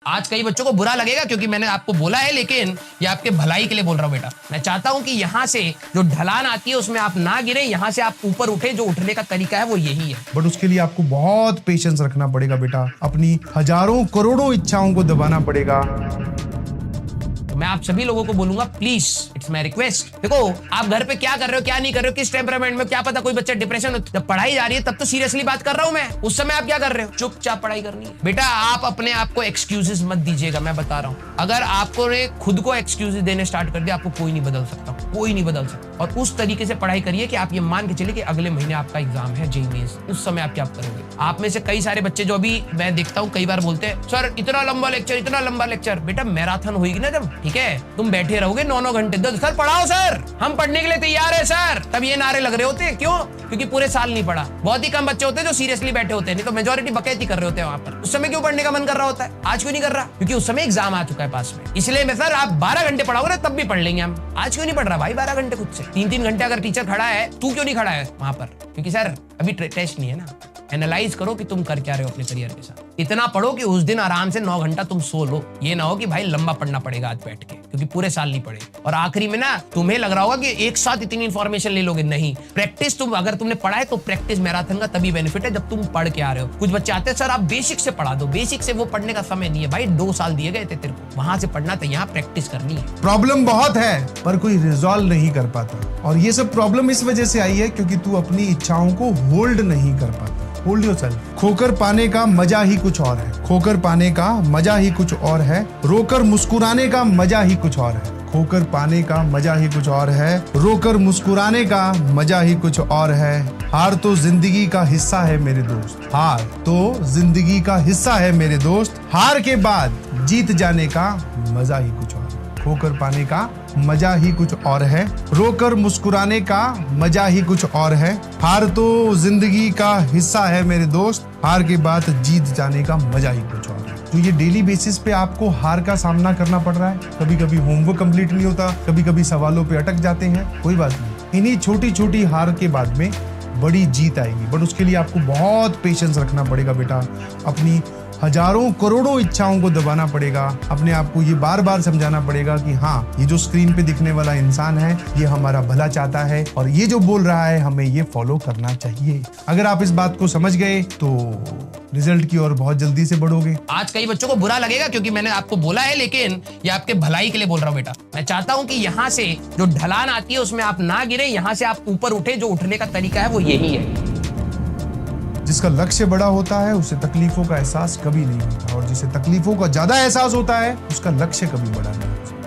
आज कई बच्चों को बुरा लगेगा क्योंकि मैंने आपको बोला है, लेकिन ये आपके भलाई के लिए बोल रहा हूँ बेटा। मैं चाहता हूं कि यहाँ से जो ढलान आती है उसमें आप ना गिरे, यहाँ से आप ऊपर उठे। जो उठने का तरीका है वो यही है। बट उसके लिए आपको बहुत पेशेंस रखना पड़ेगा बेटा। अपनी हजारों करोड़ों इच्छाओं को दबाना पड़ेगा। मैं आप सभी लोगों को बोलूंगा, प्लीज इट्स माय रिक्वेस्ट। देखो आप घर पे क्या कर रहे हो, क्या नहीं कर रहे हो, किस टेम्परामेंट में, क्या पता कोई बच्चा डिप्रेशन हो। जब पढ़ाई जा रही है तब तो सीरियसली बात कर रहा हूं मैं। उस समय आप क्या कर रहे हो? चुपचाप पढ़ाई करनी है बेटा। आप अपने आप को एक्सक्यूजेस मत दीजिएगा, मैं बता रहा हूं। अगर आपको खुद को एक्सक्यूजेस देने स्टार्ट कर दिया, आपको कोई नहीं बदल सकता, कोई नहीं बदल सकता। और उस तरीके से पढ़ाई करिए कि आप ये मान के चलिए कि अगले महीने आपका एग्जाम है जेईई मेंस। उस समय आप क्या करोगे? आप में से कई सारे बच्चे जो अभी मैं देखता हूँ कई बार बोलते हैं, सर इतना लंबा लेक्चर, इतना लंबा लेक्चर। बेटा मैराथन होगी ना जब, ठीक है, तुम बैठे रहोगे 9-9 घंटे, सर पढ़ाओ सर, हम पढ़ने के लिए तैयार है सर, तब ये नारे लग रहे होते हैं। क्यों? क्योंकि पूरे साल नहीं पढ़ा। बहुत ही कम बच्चे होते हैं जो सीरियसली बैठे होते हैं, नहीं तो मेजॉरिटी बकैती कर रहे होते हैं वहां पर। उस समय क्यों पढ़ने का मन कर रहा होता है? आज क्यों नहीं कर रहा? क्योंकि उस समय एग्जाम आ चुका है पास में। इसलिए मैं सर आप 12 घंटे पढ़ाओगे ना तब भी पढ़ लेंगे हम। आज क्यों नहीं पढ़ रहा भाई 12 घंटे खुद से? 3-3 घंटे अगर टीचर खड़ा है, तू क्यों नहीं खड़ा है वहां पर? क्योंकि सर अभी टेस्ट नहीं है ना। एनालाइज करो कि तुम कर क्या रहे हो अपने करियर के साथ। इतना पढ़ो कि उस दिन आराम से 9 घंटा तुम सो लो। ये ना हो कि भाई लंबा पढ़ना पड़ेगा आज बैठ के, क्योंकि पूरे साल नहीं पढ़े और आखिरी में ना तुम्हें लग रहा होगा कि एक साथ इतनी इंफॉर्मेशन ले लोगे। नहीं, प्रैक्टिस अगर तुमने पढ़ा है तो प्रैक्टिस मैराथन का तभी बेनिफिट है जब तुम पढ़ के आ रहे हो। कुछ बच्चे आते हैं, सर आप बेसिक से पढ़ा दो। बेसिक से वो पढ़ने का समय नहीं है भाई। 2 साल दिए गए थे तेरे को, वहां से पढ़ना था, यहाँ प्रैक्टिस करनी है। प्रॉब्लम बहुत है पर कोई रिजॉल्व नहीं कर पाता, और ये सब प्रॉब्लम इस वजह से आई है क्योंकि तू अपनी इच्छाओं को होल्ड नहीं कर पाता। Hold yourself. खोकर पाने का मजा ही कुछ और है। खोकर पाने का मजा ही कुछ और है। रोकर मुस्कुराने का मजा ही कुछ और है। खोकर पाने का मजा ही कुछ और है। रोकर मुस्कुराने का मजा ही कुछ और है। हार तो जिंदगी का हिस्सा है मेरे दोस्त। हार तो जिंदगी का हिस्सा है मेरे दोस्त। हार के बाद जीत जाने का मजा ही कुछ और है। खोकर पाने का मजा ही कुछ और है। रोकर मुस्कुराने का मजा ही कुछ और है। हार तो जिंदगी का हिस्सा है मेरे दोस्त। हार के बाद जीत जाने का मजा ही कुछ और है। तो ये डेली बेसिस पे आपको हार का सामना करना पड़ रहा है। कभी कभी होमवर्क कंप्लीट नहीं होता, कभी कभी सवालों पे अटक जाते हैं, कोई बात नहीं। इन्हीं छोटी छोटी हार के बाद में बड़ी जीत आएगी। बट उसके लिए आपको बहुत पेशेंस रखना पड़ेगा बेटा। अपनी हजारों करोड़ों इच्छाओं को दबाना पड़ेगा। अपने आप को ये बार बार समझाना पड़ेगा कि हाँ, ये जो स्क्रीन पे दिखने वाला इंसान है ये हमारा भला चाहता है और ये जो बोल रहा है हमें ये फॉलो करना चाहिए। अगर आप इस बात को समझ गए तो रिजल्ट की ओर बहुत जल्दी से बढ़ोगे। आज कई बच्चों को बुरा लगेगा क्योंकि मैंने आपको बोला है, लेकिन ये आपके भलाई के लिए बोल रहा हूँ बेटा। मैं चाहता हूँ कि यहाँ से जो ढलान आती है उसमें आप ना गिरे, यहाँ से आप ऊपर उठे। जो उठने का तरीका है वो यही है। जिसका लक्ष्य बड़ा होता है उसे तकलीफों का एहसास कभी नहीं होता, और जिसे तकलीफों का ज्यादा एहसास होता है उसका लक्ष्य कभी बड़ा नहीं होता।